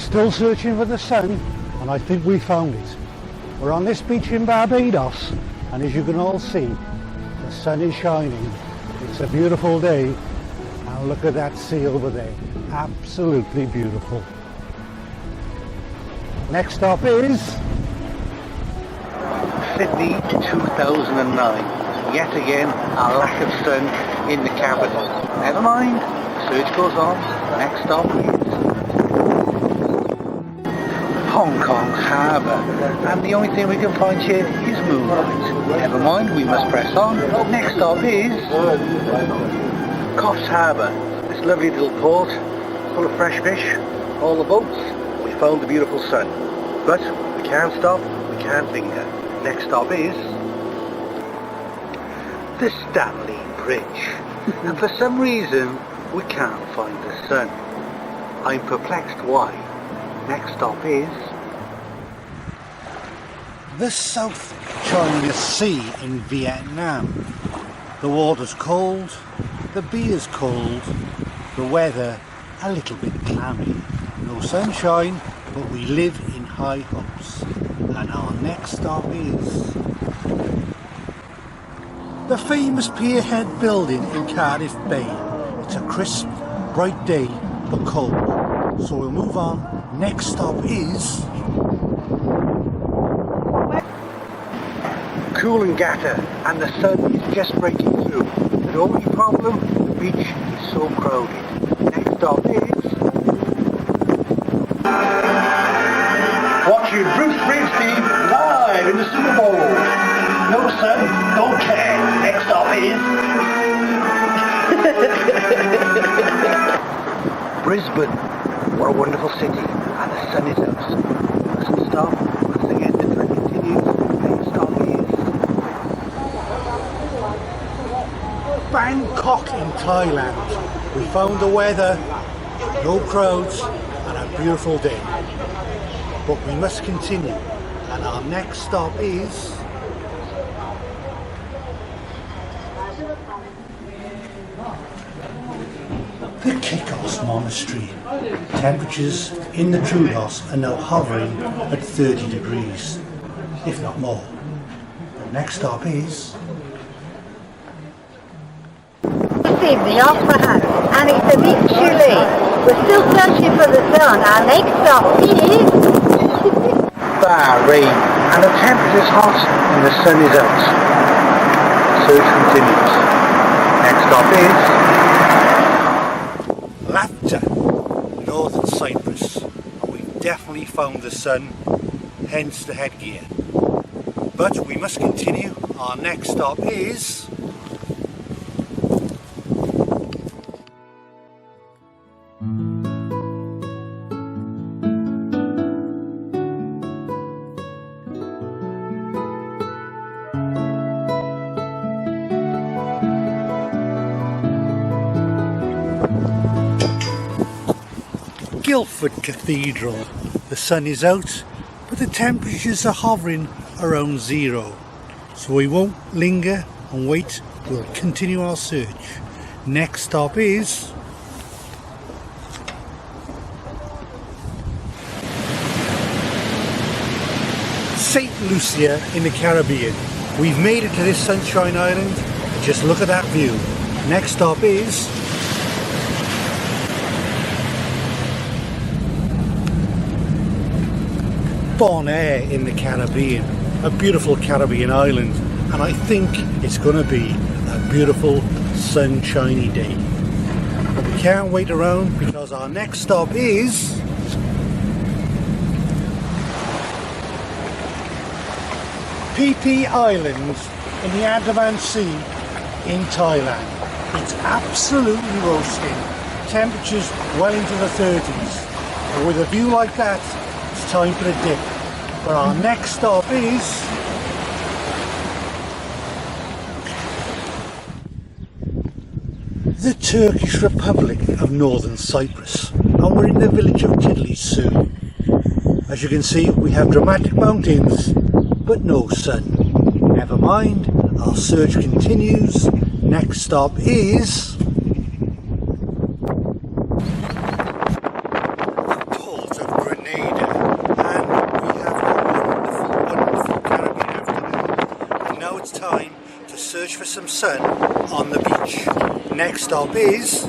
Still searching for the sun, and I think we found it. We're on this beach in Barbados, and as you can all see, the sun is shining. It's a beautiful day, and look at that sea over there. Absolutely beautiful. Next stop is Sydney 2009. Yet again, a lack of sun in the capital. Never mind, the search goes on. Next stop is Hong Kong Harbour, and the only thing we can find here is moonlight. Never mind, we must press on. Next stop is Coffs Harbour, this lovely little port full of fresh fish, all the boats. We found the beautiful sun, but we can't stop, we can't linger. Next stop is the Stanley Bridge, and for some reason we can't find the sun. I'm perplexed why. Next stop is the South China Sea in Vietnam. The water's cold, the beer's cold, the weather a little bit clammy. No sunshine, but we live in high hopes. And our next stop is the famous Pierhead building in Cardiff Bay. It's a crisp, bright day, but cold. So we'll move on. Next stop is Coolangatta, and the sun is just breaking through. The only problem, the beach is so crowded. Next stop is watching Bruce Springsteen live in the Super Bowl. No sun, don't care. Next stop is Brisbane. What a wonderful city, and the sun is out. Doesn't stop, once again the trek continues. Next stop is Bangkok in Thailand. We found the weather, no crowds, and a beautiful day. But we must continue, and our next stop is the Kikos Monastery. Temperatures in the Troodos are now hovering at 30 degrees, if not more. The next stop is In the Opera House, and it's a bit chilly. We're still searching for the sun. Our next stop is Bahrain, and the temperature is hot and the sun is out. Search continues. Next stop is Lafta, northern Cyprus. We've definitely found the sun, hence the headgear. But we must continue. Our next stop is Guilford Cathedral. The sun is out, but the temperatures are hovering around 0. So we won't linger and wait, we'll continue our search. Next stop is St. Lucia in the Caribbean. We've made it to this sunshine island. Just look at that view. Next stop is Bonaire in the Caribbean, a beautiful Caribbean island, and I think it's going to be a beautiful sunshiny day. But we can't wait around because our next stop is Phi Phi Islands in the Andaman Sea in Thailand. It's absolutely roasting, temperatures well into the 30s, and with a view like that it's time for a dip. But our next stop is the Turkish Republic of Northern Cyprus, and we're in the village of Tiddly As you can see, we have dramatic mountains but no sun. Never mind, our search continues. Next stop is Port of Grenada. Grenada, and we have a wonderful Caribbean afternoon. And now it's time to search for some sun on the beach. Next stop is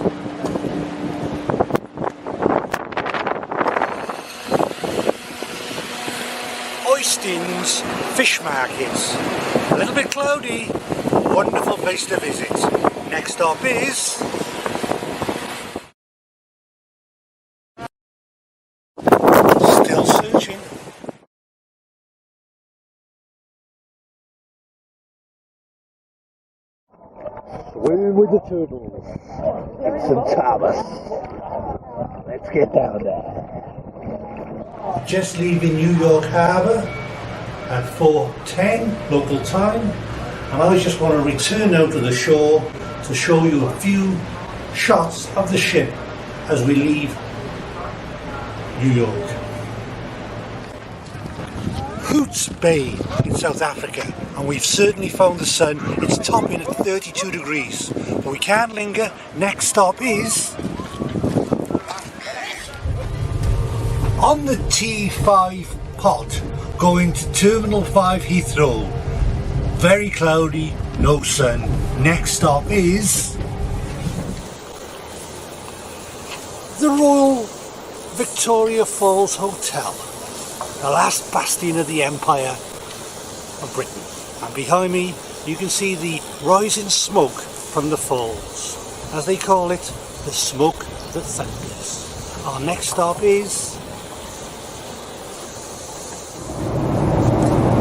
Oyston's Fish Markets. A little bit cloudy, wonderful place to visit. Next stop is still searching. Swimming with the turtles in St. Thomas. Let's get down there. Just leaving New York Harbour at 4:10 local time, and I just want to return now to the shore to show you a few shots of the ship as we leave New York. Hoots Bay in South Africa, and we've certainly found the sun. It's topping at 32 degrees, but we can't linger. Next stop is on the T5 pod going to Terminal 5 Heathrow. Very cloudy, no sun. Next stop is the Royal Victoria Falls Hotel, the last bastion of the Empire of Britain. And behind me you can see the rising smoke from the falls. As they call it, the smoke that thunders. Our next stop is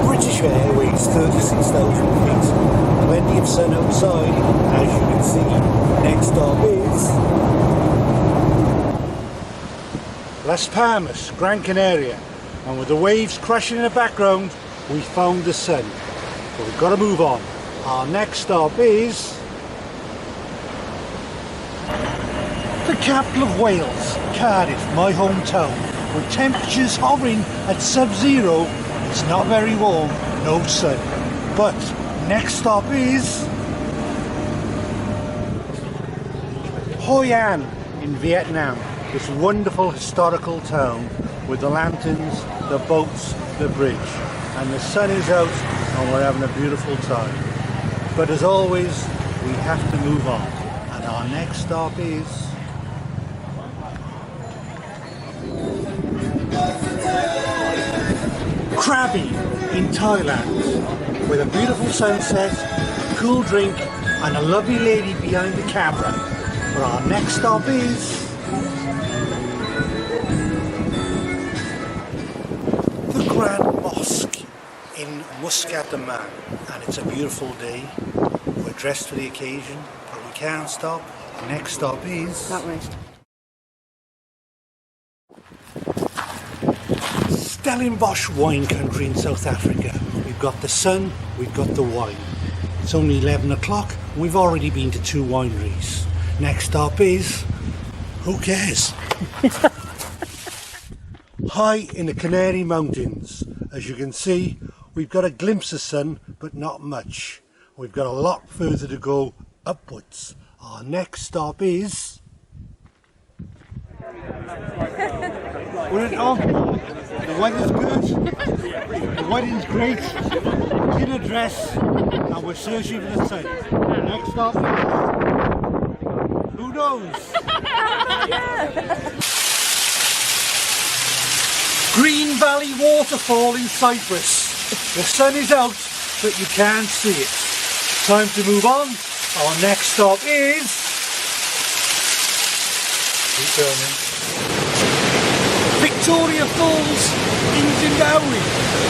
British Airways, 36,000 feet. Plenty of sun outside, as you can see. Next stop is Las Palmas, Gran Canaria. And with the waves crashing in the background, we found the sun. But we've got to move on. Our next stop is the capital of Wales, Cardiff, my hometown. With temperatures hovering at sub-zero, it's not very warm, no sun. But next stop is Hoi An in Vietnam, this wonderful historical town with the lanterns, the boats, the bridge. And the sun is out and we're having a beautiful time. But as always, we have to move on. And our next stop is Krabi in Thailand, with a beautiful sunset, a cool drink and a lovely lady behind the camera. But our next stop is the Grand Mosque in Muscat, Oman, and it's a beautiful day. We're dressed for the occasion, but we can't stop. Next stop is That way. Stellenbosch wine country in South Africa. We've got the sun, we've got the wine. It's only 11 o'clock and we've already been to 2 wineries. Next stop is, who cares? High in the Canary Mountains. As you can see, we've got a glimpse of sun, but not much. We've got a lot further to go upwards. Our next stop is we're at Harbour. The weather's good, the wedding's great, in a dress, and we're searching for the sun. Next stop, who knows? Green Valley Waterfall in Cyprus. The sun is out, but you can't see it. Time to move on. Our next stop is Victoria Falls in Zimbabwe.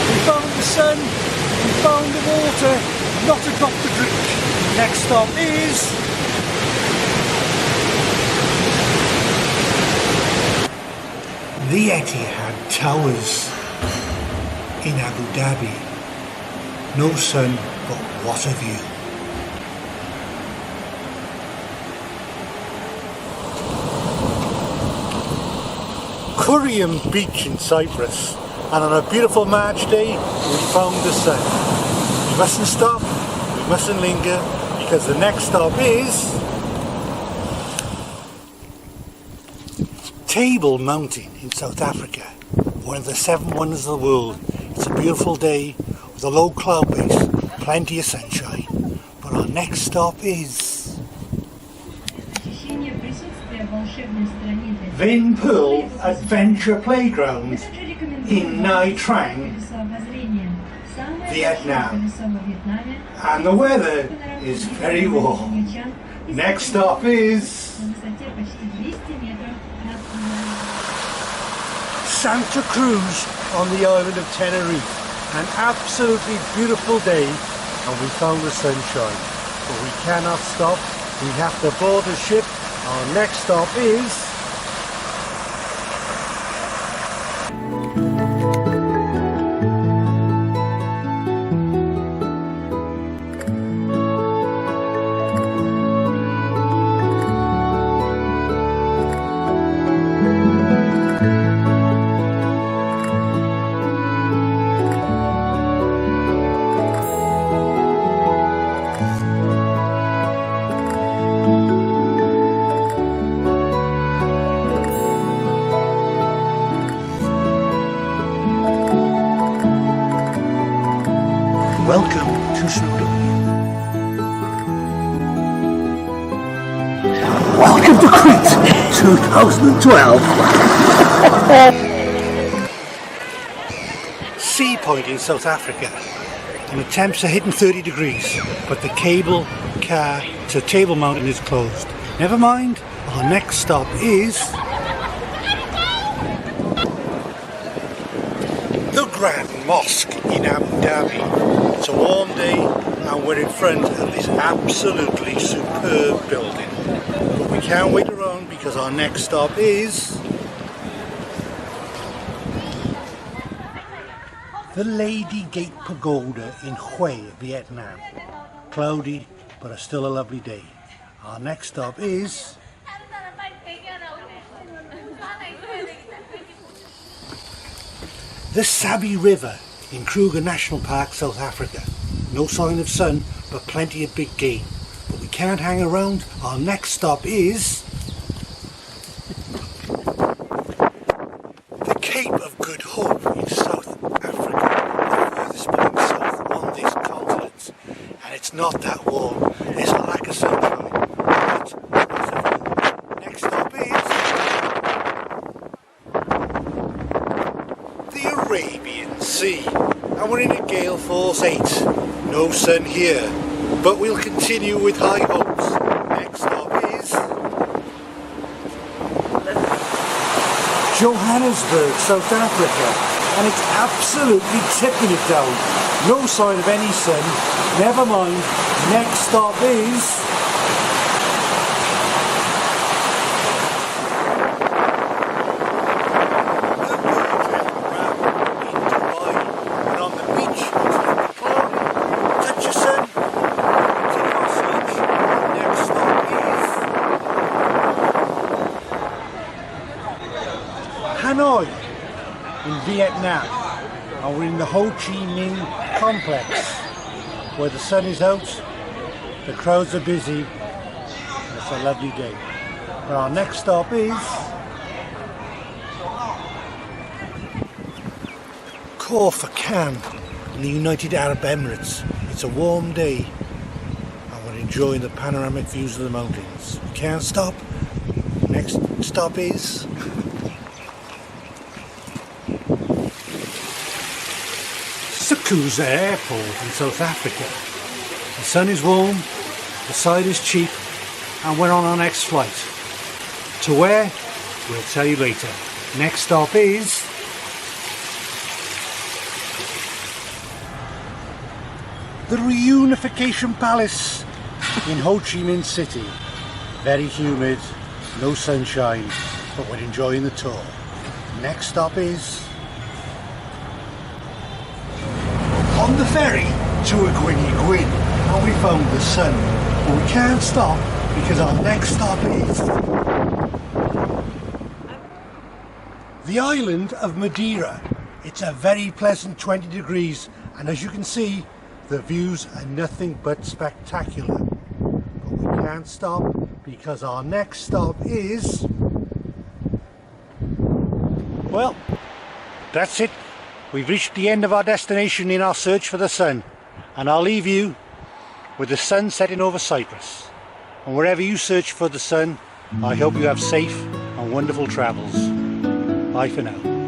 We found the sun, we found the water, not a drop to drink. Next stop is the Etihad Towers in Abu Dhabi. No sun, but what a view. Curium beach in Cyprus, and on a beautiful March day we found the sun. We mustn't stop, we mustn't linger, because the next stop is Table Mountain in South Africa. one of the 7 wonders of the world. It's a beautiful day with a low cloud base, plenty of sunshine. But our next stop is Vinh Pearl Adventure Playground in Nha Trang, Vietnam. And the weather is very warm. Next stop is Santa Cruz on the island of Tenerife. An absolutely beautiful day, and we found the sunshine. But we cannot stop. We have to board the ship. Our next stop is welcome to Snowdonia. Welcome to Crete 2012. Seapoint in South Africa. And the temps are hitting 30 degrees, but the cable car to Table Mountain is closed. Never mind, our next stop is the Grand Mosque in Abu Dhabi. It's a warm day and we're in front of this absolutely superb building. But we can't wait around because our next stop is the Lady Gate Pagoda in Hue, Vietnam. Cloudy, but still a lovely day. Our next stop is the Sabi River in Kruger National Park, South Africa. No sign of sun, but plenty of big game. But we can't hang around. Our next stop is the Cape of Good Hope in South Africa, the furthest point south on this continent. And it's not that warm. There's a lack of sunshine. But next stop is the Arabian Sea. And we're in a gale force 8. No sun here, but we'll continue with high hopes. Next stop is Johannesburg, South Africa, and it's absolutely tipping it down. No sign of any sun. Never mind. Next stop is Hanoi in Vietnam, and we're in the Ho Chi Minh complex where the sun is out, the crowds are busy, and it's a lovely day. But our next stop is Khor Fakkan in the United Arab Emirates. It's a warm day and we're enjoying the panoramic views of the mountains. We can't stop. Next stop is Sokusa Airport in South Africa. The sun is warm, the side is cheap, and we're on our next flight. To where? We'll tell you later. Next stop is the Reunification Palace in Ho Chi Minh City. Very humid, no sunshine, but we're enjoying the tour. Next stop is on the ferry to Agwini Gwyn, and we found the sun, but we can't stop because our next stop is the island of Madeira. It's a very pleasant 20 degrees, and as you can see, the views are nothing but spectacular. But we can't stop because our next stop is, well, That's it. We've reached the end of our destination in our search for the sun, and I'll leave you with the sun setting over Cyprus. And wherever you search for the sun, I hope you have safe and wonderful travels. Bye for now.